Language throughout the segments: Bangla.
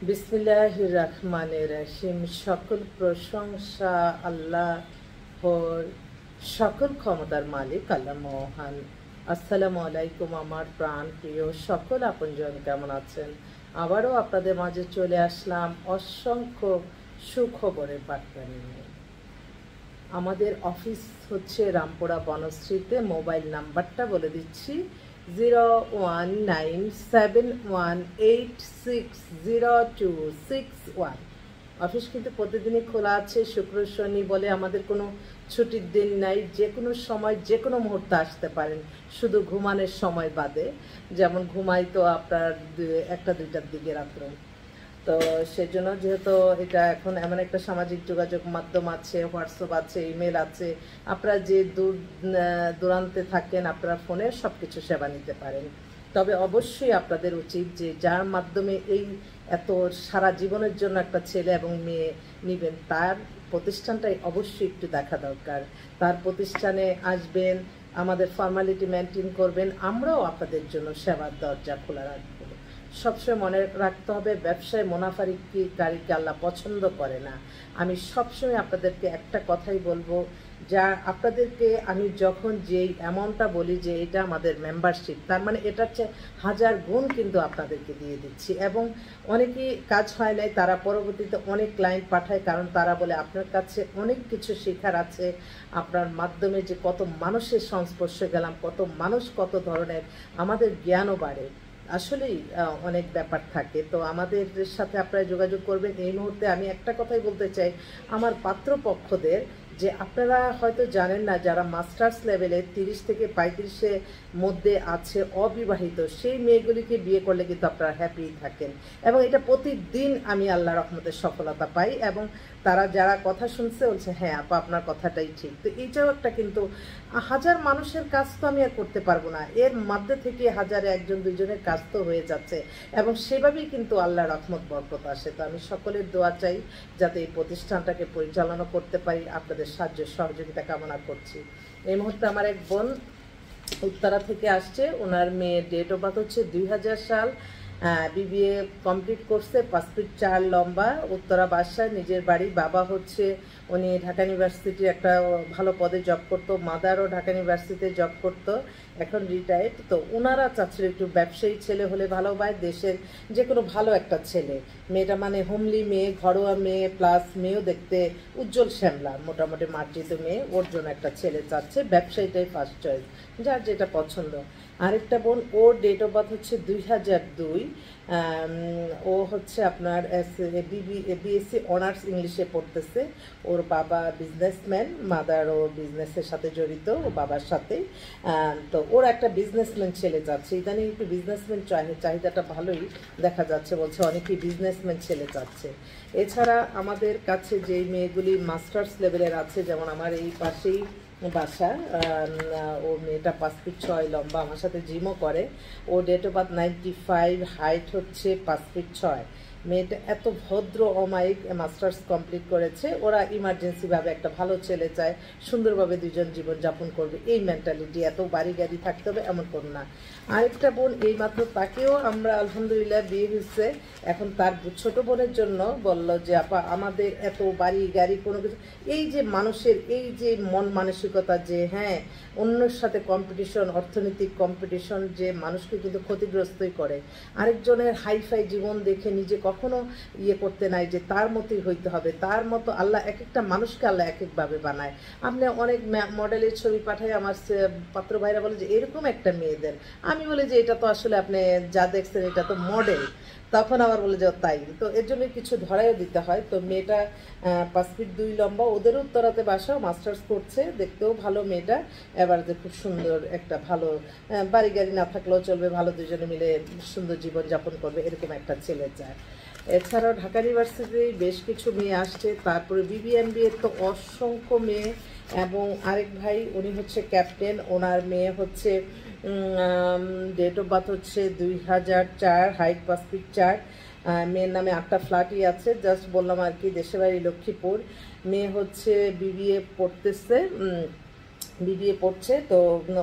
বিসমিল্লাহির রহমানির রহিম। সকল প্রশংসা আল্লাহর, সকল ক্ষমতার মালিক আল্লাহ মহান। আসসালামু আলাইকুম আমার প্রাণ প্রিয় সকল আপনজন, কেমন আছেন? আবারও আপনাদের মাঝে চলে আসলাম অসংখ্য সুখবরের বার্তা নিয়ে। আমাদের অফিস হচ্ছে রামপুরা বনশ্রীতে। মোবাইল নাম্বারটা বলে দিচ্ছি, 019718600261। অফিস কিন্তু প্রতিদিনই খোলা আছে, শুক্র শনি বলে আমাদের কোনো ছুটির দিন নাই। যে কোনো সময় যে কোনো মুহূর্তে আসতে পারেন, শুধু ঘুমানোর সময় বাদে। যেমন ঘুমাই তো আপনার 1টা-2টার দিকে রাত্র। তো সেজন্য যেহেতু এটা এখন এমন একটা সামাজিক যোগাযোগ মাধ্যম আছে, হোয়াটসঅ্যাপ আছে, ইমেল আছে, আপনারা যে দূরান্তে থাকেন আপনারা ফোনে সব কিছু সেবা নিতে পারেন। তবে অবশ্যই আপনাদের উচিত যে যার মাধ্যমে এই এত সারা জীবনের জন্য একটা ছেলে এবং মেয়ে নেবেন, তার প্রতিষ্ঠানটাই অবশ্যই একটু দেখা দরকার। তার প্রতিষ্ঠানে আসবেন, আমাদের ফর্মালিটি মেনটেন করবেন, আমরাও আপনাদের জন্য সেবার দরজা খোলা রাখবো। সবসময় মনে রাখতে হবে, ব্যবসায় মুনাফারিকারীকে আল্লাহ পছন্দ করে না। আমি সবসময় আপনাদেরকে একটা কথাই বলবো, যা আপনাদেরকে আমি যখন যেই অ্যামাউন্টটা বলি যে এটা আমাদের মেম্বারশিপ, তার মানে এটার চেয়ে 1000 গুণ কিন্তু আপনাদেরকে দিয়ে দিচ্ছি। এবং অনেকেই কাজ হয় নাই, তারা পরবর্তীতে অনেক ক্লায়েন্ট পাঠায়, কারণ তারা বলে আপনার কাছে অনেক কিছু শেখার আছে। আপনার মাধ্যমে যে কত মানুষের সংস্পর্শে গেলাম, কত মানুষ কত ধরনের, আমাদের জ্ঞানও বাড়ে। আসলেই অনেক ব্যাপার থাকে। তো আমাদের সাথে আপনারা যোগাযোগ করবেন। এই মুহূর্তে আমি একটা কথাই বলতে চাই আমার পাত্রপক্ষদের, যে আপনারা হয়তো জানেন না, যারা মাস্টার্স লেভেলে 30 থেকে 35-এর মধ্যে আছে অবিবাহিত, সেই মেয়েগুলিকে বিয়ে করলে কিন্তু আপনারা হ্যাপি থাকেন। এবং এটা প্রতিদিন আমি আল্লাহ রহমতের সফলতা পাই। এবং তারা যারা কথা শুনছে বলছে হ্যাঁ আপা আপনার কথাটাই ঠিক। তো এইটাও একটা কিন্তু 1000 মানুষের কাজ তো আমি আর করতে পারবো না, এর মধ্যে থেকে 1000-এ 1-2জনের কাজ তো হয়ে যাচ্ছে। এবং সেভাবেই কিন্তু আল্লাহ রহমত বরকত আসে। তো আমি সকলের দোয়া চাই যাতে এই প্রতিষ্ঠানটাকে পরিচালনা করতে পারি। আপনাদের সাহায্য সহযোগিতা কামনা করছি। এই মুহূর্তে আমার এক বোন উত্তরা থেকে আসছে, ওনার মেয়ের ডেট অফ বার্থ হচ্ছে 2000 সাল। বিবিএ কমপ্লিট করছে, 5 ফিট 4 লম্বা, উত্তরা বাসায়, নিজের বাড়ি। বাবা হচ্ছে উনি ঢাকা ইউনিভার্সিটির একটা ভালো পদে জব করতো, মাদারও ঢাকা ইউনিভার্সিটিতে জব করতো, এখন রিটায়ার্ড। তো ওনারা চাচ্ছিল একটু ব্যবসায়ী ছেলে হলে ভালো হয়, দেশের যে কোনো ভালো একটা ছেলে। মেয়েটা মানে হোমলি মেয়ে, ঘরোয়া মেয়ে, প্লাস মেয়েও দেখতে উজ্জ্বল শ্যামলা, মোটামুটি মার্জিত মেয়ে। ওর জন্য একটা ছেলে চাচ্ছে, ব্যবসায়ীটাই ফার্স্ট চয়েস, যার যেটা পছন্দ। আরেকটা বোন, ওর ডেট অফ বার্থ হচ্ছে 2002। ও হচ্ছে আপনার বিএসসি অনার্স ইংলিশে পড়তেছে। ওর বাবা বিজনেসম্যান, মাদারও বিজনেসের সাথে জড়িত, ও বাবার সাথে। তো ওর একটা বিজনেসম্যান ছেলে চাচ্ছে, ইদানিং একটু বিজনেসম্যান চাহিদাটা ভালোই দেখা যাচ্ছে, বলছে অনেকেই বিজনেসম্যান ছেলে চাচ্ছে। এছাড়া আমাদের কাছে যেই মেয়েগুলি মাস্টার্স লেভেলের আছে, যেমন আমার এই পাশেই বাসা, ও মেয়েটা 5 ফিট 6 লম্বা, আমার সাথে জিমও করে। ও ডেট অফ বার্থ 95, হাইট হচ্ছে 5 ফিট 6। মেয়েটা এত ভদ্র অমায়িক, মাস্টার্স কমপ্লিট করেছে। ওরা ইমার্জেন্সিভাবে একটা ভালো ছেলে চায়, সুন্দরভাবে দুজন জীবনযাপন করবে, এই মেন্টালিটি। এত বাড়ি গাড়ি থাকতে হবে এমন কোন না। আরেকটা বোন এইমাত্র, তাকেও আমরা আলহামদুলিল্লাহ বিয়ে হয়েছে। এখন তার ছোট বোনের জন্য বলল যে আপা আমাদের এত বাড়ি গাড়ি কোনো কিছু, এই যে মানুষের এই যে মন মানসিকতা, যে হ্যাঁ অন্যের সাথে কম্পিটিশন, অর্থনৈতিক কম্পিটিশন, যে মানুষকে কিন্তু ক্ষতিগ্রস্তই করে। আরেকজনের হাইফাই জীবন দেখে নিজে কখনো করতে নাই যে তার মতোই হইতে হবে, তার মতো। আল্লাহ এক একটা মানুষকে আল্লাহ এক একভাবে বানায়। আপনি অনেক মডেলের ছবি পাঠায়, আমার পাত্র ভাইরা বলে যে এরকম একটা মেয়েদের। আমি বলি যে এটা তো আসলে আপনি যা দেখছেন এটা তো মডেল। তখন আবার বলে যে তাই, তো এর জন্য কিছু ধরাইও দিতে হয়। তো মেয়েটা 5 ফিট 2 লম্বা, ওদেরও উত্তরাতে বাসা, মাস্টার্স করছে, দেখতেও ভালো মেয়েটা। এবার যে খুব সুন্দর একটা ভালো, বাড়ি গাড়ি না থাকলেও চলবে, ভালো দুজনে মিলে সুন্দর জীবনযাপন করবে, এরকম একটা ছেলে চায়। এছাড়াও ঢাকা ইউনিভার্সিটির বেশ কিছু মেয়ে আসছে, তারপরে বিবিএমবি এর তো অসংখ্য মেয়ে। এবং আরেক ভাই, উনি হচ্ছে ক্যাপ্টেন, ওনার মেয়ে হচ্ছে ডেট অফ বার্থ হচ্ছে 2004, হাইট 5 ফিট 4। মেয়ের নামে 8টা ফ্ল্যাটই আছে, জাস্ট বললাম আর কি। দেশের বাড়ি লক্ষ্মীপুর, মেয়ে হচ্ছে বিবিএ পড়তেছে, বিবিএ পড়ছে, তো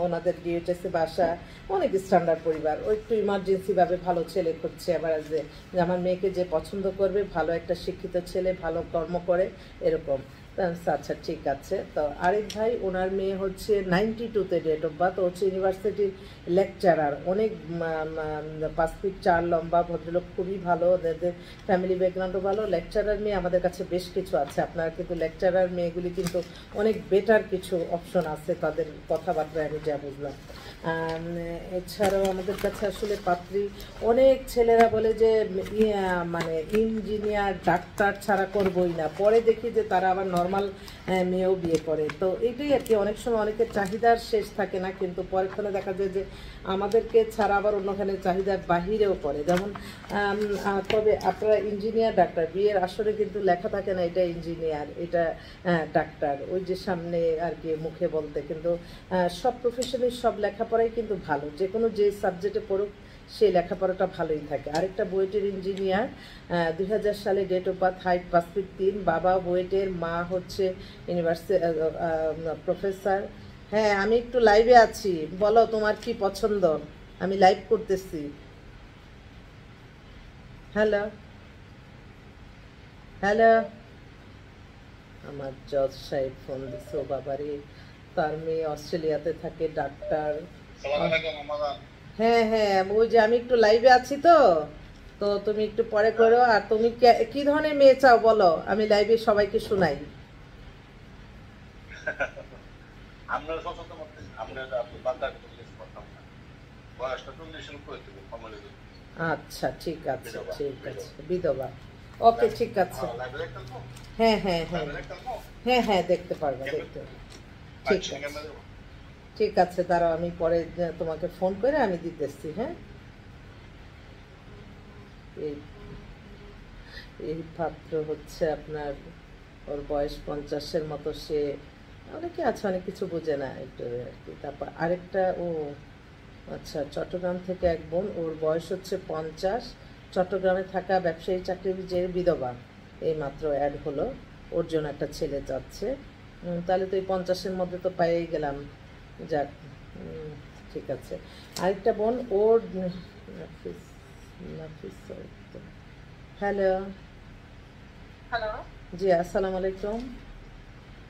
ওনাদের ডিএইচএসে বাসা, অনেক স্ট্যান্ডার্ড পরিবার। ও একটু ইমার্জেন্সিভাবে ভালো ছেলে খুঁজছে, আবার যে আমার মেয়েকে যে পছন্দ করবে, ভালো একটা শিক্ষিত ছেলে, ভালো কর্ম করে, এরকম। আচ্ছা ঠিক আছে। তো আরেক ভাই, ওনার মেয়ে হচ্ছে 92-তে ডেট অফ বার্থ, হচ্ছে ইউনিভার্সিটির লেকচারার, অনেক 5 ফিট 4 লম্বা ভদ্রলোক, খুবই ভালো, ওদের ফ্যামিলি ব্যাকগ্রাউন্ডও ভালো। লেকচারার মেয়ে আমাদের কাছে বেশ কিছু আছে আপনার, কিন্তু লেকচারার মেয়েগুলি কিন্তু অনেক বেটার কিছু অপশন আছে তাদের কথাবার্তায়, আমি যা বুঝলাম। এছাড়াও আমাদের কাছে আসলে পাত্রী, অনেক ছেলেরা বলে যে মানে ইঞ্জিনিয়ার ডাক্তার ছাড়া করবই না, পরে দেখি যে তারা আবার নর্মাল মেয়েও বিয়ে করে। তো এইটাই আর কি, অনেক সময় অনেকের চাহিদার শেষ থাকে না, কিন্তু পরেক্ষণে দেখা যায় যে আমাদেরকে ছাড়া আবার অন্যখানে চাহিদার বাহিরেও পড়ে। যেমন তবে আপনারা ইঞ্জিনিয়ার ডাক্তার, বিয়ের আসলে কিন্তু লেখা থাকে না এটা ইঞ্জিনিয়ার, এটা ডাক্তার, ওই যে সামনে আর কি মুখে বলতে, কিন্তু সব প্রফেশনের সব লেখাপড়াই কিন্তু ভালো, যে কোনো যে সাবজেক্টে পড়ুক সেই লেখাপড়াটা ভালোই থাকে। আরেকটা বুয়েটের ইঞ্জিনিয়ার, 2000 সালে date of birth, height 5 feet 3, বাবা বুয়েটের, মা হচ্ছে ইউনিভার্সিটি প্রফেসর। হ্যাঁ, আমি একটু লাইভে আছি, বলো তোমার কি পছন্দ, আমি লাইভ করতেছি। হ্যালো হ্যালো, আমার জজ সাহেব ফোন দিছে, ও বাবারে, তার মেয়ে অস্ট্রেলিয়াতে থাকে, ডাক্তার। হ্যাঁ হ্যাঁ, ওই যে আমি একটু লাইভে আছি, তো তো তুমি একটু পরে করো। আর তুমি কি ধরনের মেয়ে চাও বলো, আমি লাইভে সবাইকে শোনাই। আচ্ছা ঠিক আছে ঠিক আছে, বিধবা, ওকে ঠিক আছে। হ্যাঁ হ্যাঁ হ্যাঁ হ্যাঁ হ্যাঁ, দেখতে পারবো, দেখতে। ঠিক আছে ঠিক আছে, দাঁড়াও, আমি পরে তোমাকে ফোন করে আমি দিতেছি। হ্যাঁ, এই এই পাত্র হচ্ছে আপনার, ওর বয়স 50-এর মতো, সে অনেকে আছে অনেক কিছু বোঝে না একটু আর কি। তারপর আরেকটা, ও আচ্ছা, চট্টগ্রাম থেকে এক বোন, ওর বয়স হচ্ছে 50, চট্টগ্রামে থাকা ব্যবসায়ী চাকরিজীবী, বিধবা, এই মাত্র অ্যাড হলো, ওর জন্য একটা ছেলে যাচ্ছে। তাহলে তো এই 50-এর মধ্যে তো পাইয়েই গেলাম, যাক, ঠিক আছে। আরেকটা বোন, ওর নাফিস, হ্যালো হ্যালো, জি, আসসালামু আলাইকুম।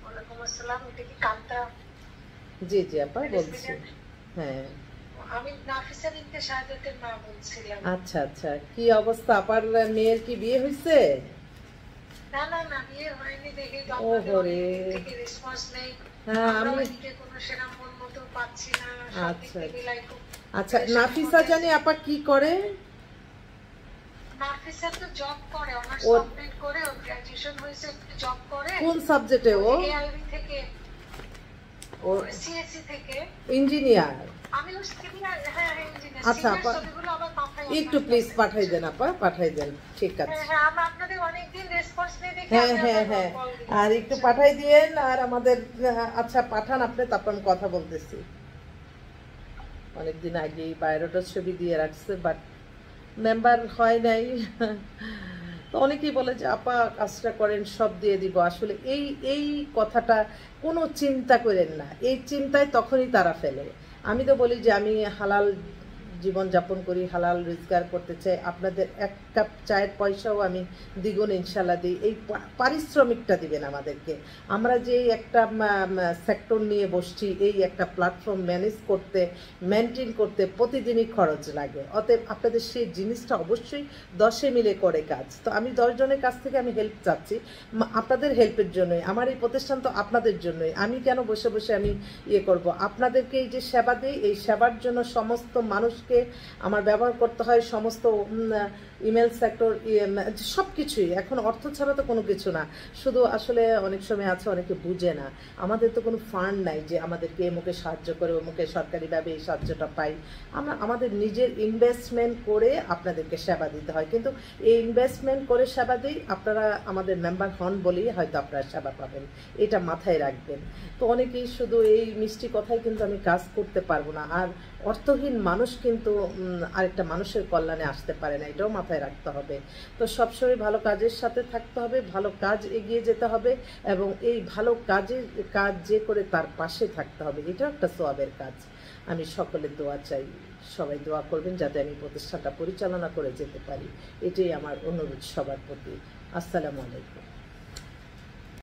ওয়ালাইকুম আসসালাম। এটা কি কান্তা? জি জি আপা বলছি, হ্যাঁ। আমি নাফিসা বিনতে শাহাদাতের মা বলছিলাম। আচ্ছা আচ্ছা, কি অবস্থা, আপার মেয়ের কি বিয়ে হয়েছে? না না না, বিয়ে হয়নি দেখে তো ও আপনাদের হরে, অনেক থেকে রেসপন্স নেই। হ্যাঁ আমরা আমি, ওইদিকে কোনো সেরকম মন মতো পাচ্ছি না, সব দিক আচ্ছা থেকে লাইক। আচ্ছা, নাফিসা জানি আপা কি করে? নাফিসা তো জব করে, অনার্স ও কমপ্লিট করে, ও গ্র্যাজুয়েশন হয়েছে, জব করে। কোন সাবজেক্টে? ও এআইবি থেকে, ও সিএসসি থেকে ইঞ্জিনিয়ার। আমি ওর সিনিয়র, হ্যাঁ ইঞ্জিনিয়ার। আচ্ছা আপা, ছবিগুলো আবার পাঠাই, একটু প্লিজ পাঠাই দেন আপা, পাঠাই দেন, ঠিক আছে। হ্যাঁ হ্যাঁ, আমরা আপনাদের অনেকদিন রেসপন্স নেই দেখে হ্যাঁ আমরা হ্যাঁ হ্যাঁ, কল দিই। আর একটু পাঠাই দিয়েন, আর আমাদের আচ্ছা পাঠান আপনি, তারপর আমি কথা বলতেছি। অনেকদিন আগেই বায়োডাটার ছবি দিয়ে রাখছে, বাট মেম্বার হয় নাই। তো অনেকেই বলে যে আপা কাজটা করেন, সব দিয়ে দিব, আসলে এই এই কথাটা কোনো চিন্তা করেন না, এই চিন্তায় তখনই তারা ফেলে। আমি তো বলি যে আমি হালাল জীবনযাপন করি, হালাল রোজগার করতে চাই, আপনাদের এক কাপ চায়ের পয়সাও আমি দ্বিগুণ ইনশাল্লাহ দিই, এই পারিশ্রমিকটা দিবেন আমাদেরকে। আমরা যে একটা সেক্টর নিয়ে বসছি, এই একটা প্ল্যাটফর্ম ম্যানেজ করতে, মেনটেন করতে প্রতিদিনই খরচ লাগে, অতএব আপনাদের সেই জিনিসটা অবশ্যই 10-এ মিলে করে কাজ। তো আমি 10 জনের কাছ থেকে আমি হেল্প চাচ্ছি, আপনাদের হেল্পের জন্যই, আমার এই প্রতিষ্ঠান তো আপনাদের জন্যই। আমি কেন বসে বসে আমি ইয়ে করব, আপনাদেরকে এই যে সেবা দিই, এই সেবার জন্য সমস্ত মানুষকে আমার ব্যবহার করতে হয়, সমস্ত ইমেল সেক্টর, সব কিছুই। এখন অর্থ ছাড়া তো কোনো কিছু না, শুধু আসলে অনেক সময় আছে অনেকে বুঝে না, আমাদের তো কোনো ফান্ড নাই যে আমাদেরকে এমুকে সাহায্য করে অমুকে সরকারিভাবে এই সাহায্যটা পাই। আমরা আমাদের নিজের ইনভেস্টমেন্ট করে আপনাদেরকে সেবা দিতে হয়, কিন্তু এই ইনভেস্টমেন্ট করে সেবা দিই, আপনারা আমাদের মেম্বার হন বলেই হয়তো আপনারা সেবা পাবেন, এটা মাথায় রাখবেন। তো অনেকেই শুধু এই মিষ্টি কথাই কিন্তু আমি কাজ করতে পারবো না, আর অর্থহীন মানুষ কিন্তু আরেকটা মানুষের কল্যাণে আসতে পারে না, এটাও মাথায় রাখতে হবে। তো সবসময় ভালো কাজের সাথে থাকতে হবে, ভালো কাজ এগিয়ে যেতে হবে, এবং এই ভালো কাজ যে করে তার পাশে থাকতে হবে, এটাও একটা সওয়াবের কাজ। আমি সকলের দোয়া চাই, সবাই দোয়া করবেন যাতে আমি প্রতিষ্ঠানটা পরিচালনা করে যেতে পারি, এটাই আমার অনুরোধ সবার প্রতি। আসসালামু আলাইকুম।